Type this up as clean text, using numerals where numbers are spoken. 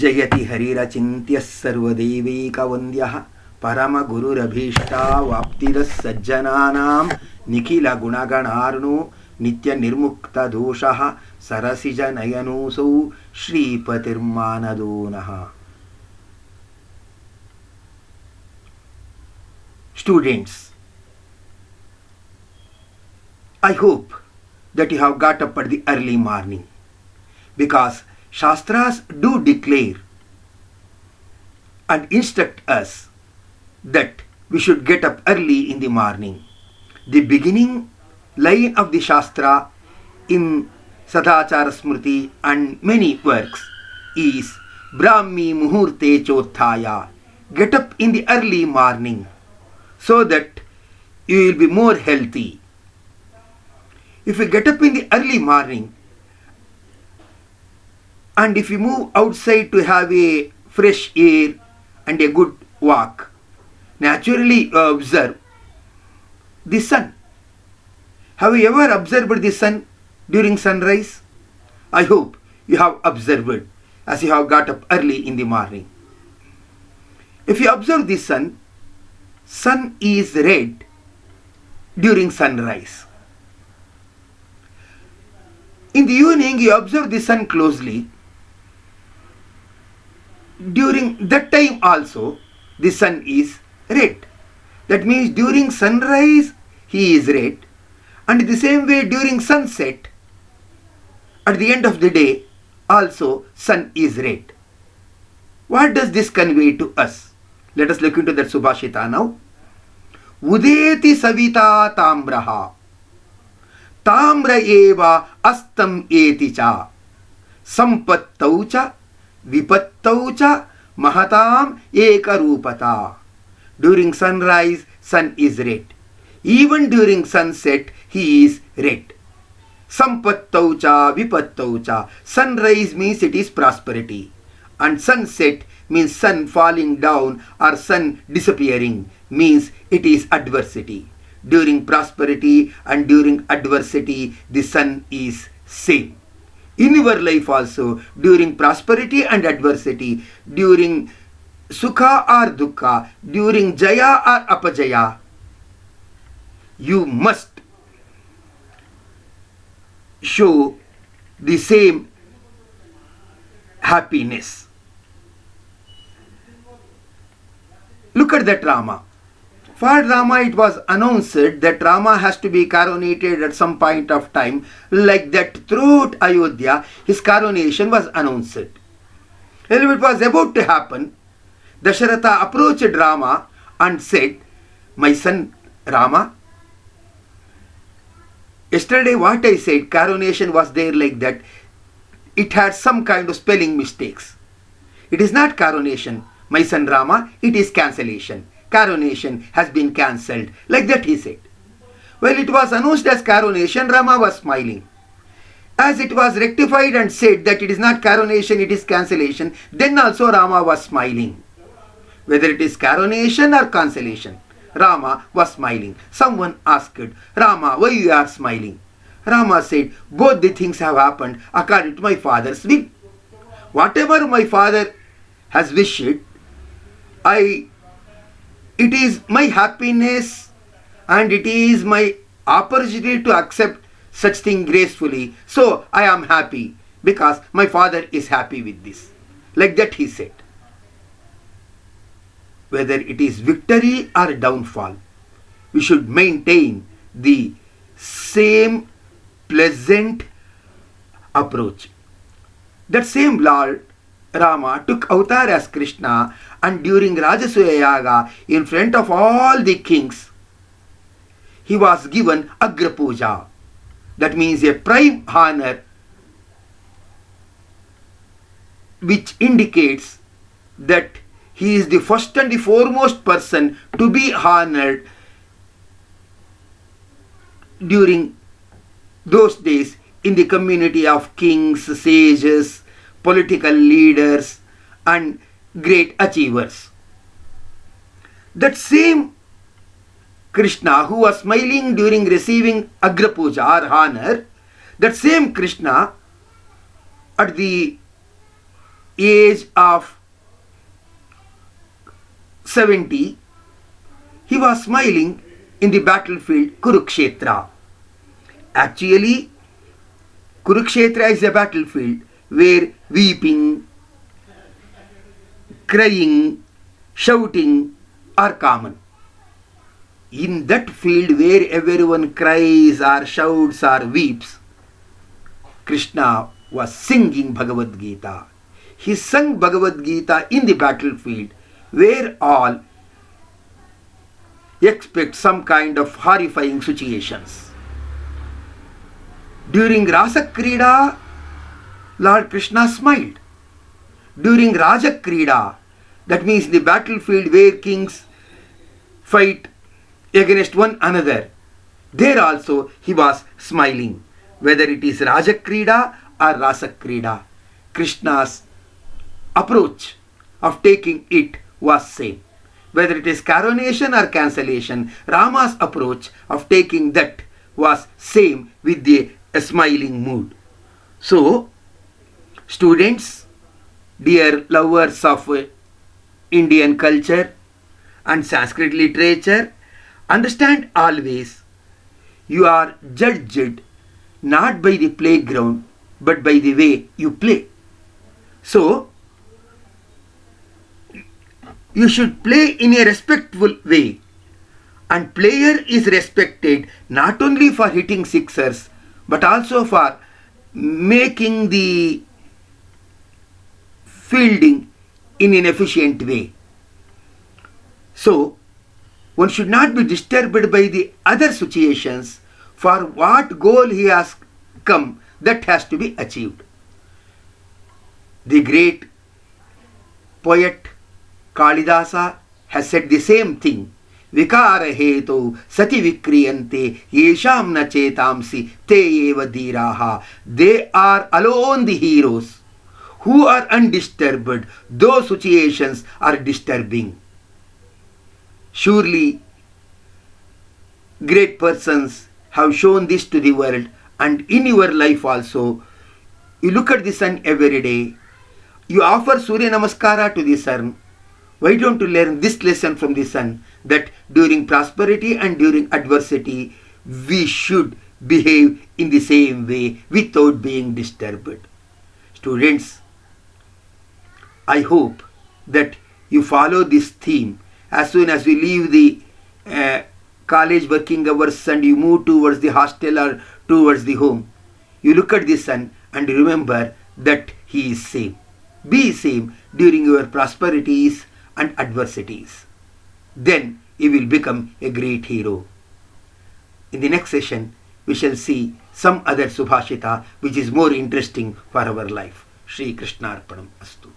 जयति हरिरचिन्त्यः सर्वदेवैकवन्द्यः परमगुरुरभीष्टावाप्तिदः सज्जनानां निखिलगुणगणार्णो नित्यनिर्मुक्तदोषः सरसिजनयनोऽसौ श्रीपतिर्मानदो नः. Students, I hope that you have got up at the early morning, because Shastras do declare and instruct us that we should get up early in the morning. The beginning line of the Shastra in Sadachara Smriti and many works is Brahmi Muhurte Chothaya. Get up in the early morning so that you will be more healthy. If you get up in the early morning and if you move outside to have a fresh air and a good walk, naturally you observe the sun. Have you ever observed the sun during sunrise? I hope you have observed as you have got up early in the morning. If you observe the sun, sun is red during sunrise. In the evening, you observe the sun closely. During that time also, the sun is red. That means during sunrise, he is red. And the same way during sunset, at the end of the day, also sun is red. What does this convey to us? Let us look into that Subhashita now. Udeti savita tambraha. Tamra eva astam eti cha. Sampattau cha vipattau cha mahatam ekarupata. During sunrise, sun is red. Even during sunset, he is red. Sampattau cha vipattau cha. Sunrise means it is prosperity. And sunset means sun falling down or sun disappearing, means it is adversity. During prosperity and during adversity, the sun is same. In your life also, during prosperity and adversity, during sukha or dukkha, during jaya or apajaya, you must show the same happiness. Look at that Rama. For Rama, it was announced that Rama has to be coronated at some point of time. Like that, throughout Ayodhya, his coronation was announced. When it was about to happen, Dasharatha approached Rama and said, "My son Rama, yesterday what I said, coronation was there like that. It had some kind of spelling mistakes. It is not coronation, my son Rama, it is cancellation. Coronation has been cancelled." Like that he said. Well, it was announced as coronation, Rama was smiling. As it was rectified and said that it is not coronation, it is cancellation, then also Rama was smiling. Whether it is coronation or cancellation, Rama was smiling. Someone asked, "Rama, why you are smiling?" Rama said, "Both the things have happened according to my father's will. Whatever my father has wished, it is my happiness and it is my opportunity to accept such thing gracefully. So I am happy because my father is happy with this." Like that he said. Whether it is victory or downfall, we should maintain the same pleasant approach. That same Lord Rama took avatar as Krishna, and during Rajasuya Yaga, in front of all the kings, he was given Agra Puja. That means a prime honor, which indicates that he is the first and the foremost person to be honored during those days in the community of kings, sages, political leaders and great achievers. That same Krishna who was smiling during receiving Agra Puja or honor, that same Krishna at the age of 70, he was smiling in the battlefield Kurukshetra. Actually, Kurukshetra is a battlefield where weeping, crying, shouting are common. In that field where everyone cries or shouts or weeps, Krishna was singing Bhagavad Gita. He sang Bhagavad Gita in the battlefield where all expect some kind of horrifying situations. During Rasa Krida, Lord Krishna smiled. During Raja Krida, that means the battlefield where kings fight against one another, there also he was smiling. Whether it is Raja Krida or Rasa Krida, Krishna's approach of taking it was same. Whether it is coronation or cancellation, Rama's approach of taking that was same with a smiling mood. So, students, dear lovers of Indian culture and Sanskrit literature, understand always you are judged not by the playground but by the way you play. So, you should play in a respectful way, and player is respected not only for hitting sixers but also for making the fielding in an efficient way. So, one should not be disturbed by the other situations. For what goal he has come, that has to be achieved. The great poet Kalidasa has said the same thing. Vikara hetu sati vikriyante yesham na chetamsi te eva dhiraha. They are alone the heroes who are undisturbed. Those situations are disturbing. Surely, great persons have shown this to the world, and in your life also, you look at the sun every day, you offer Surya Namaskara to the sun. Why don't you learn this lesson from the sun, that during prosperity and during adversity, we should behave in the same way without being disturbed. Students, I hope that you follow this theme. As soon as we leave the college working hours and you move towards the hostel or towards the home, you look at the sun and remember that he is same. Be same during your prosperities and adversities. Then you will become a great hero. In the next session, we shall see some other Subhashita which is more interesting for our life. Shri Krishna Arpanam Astu.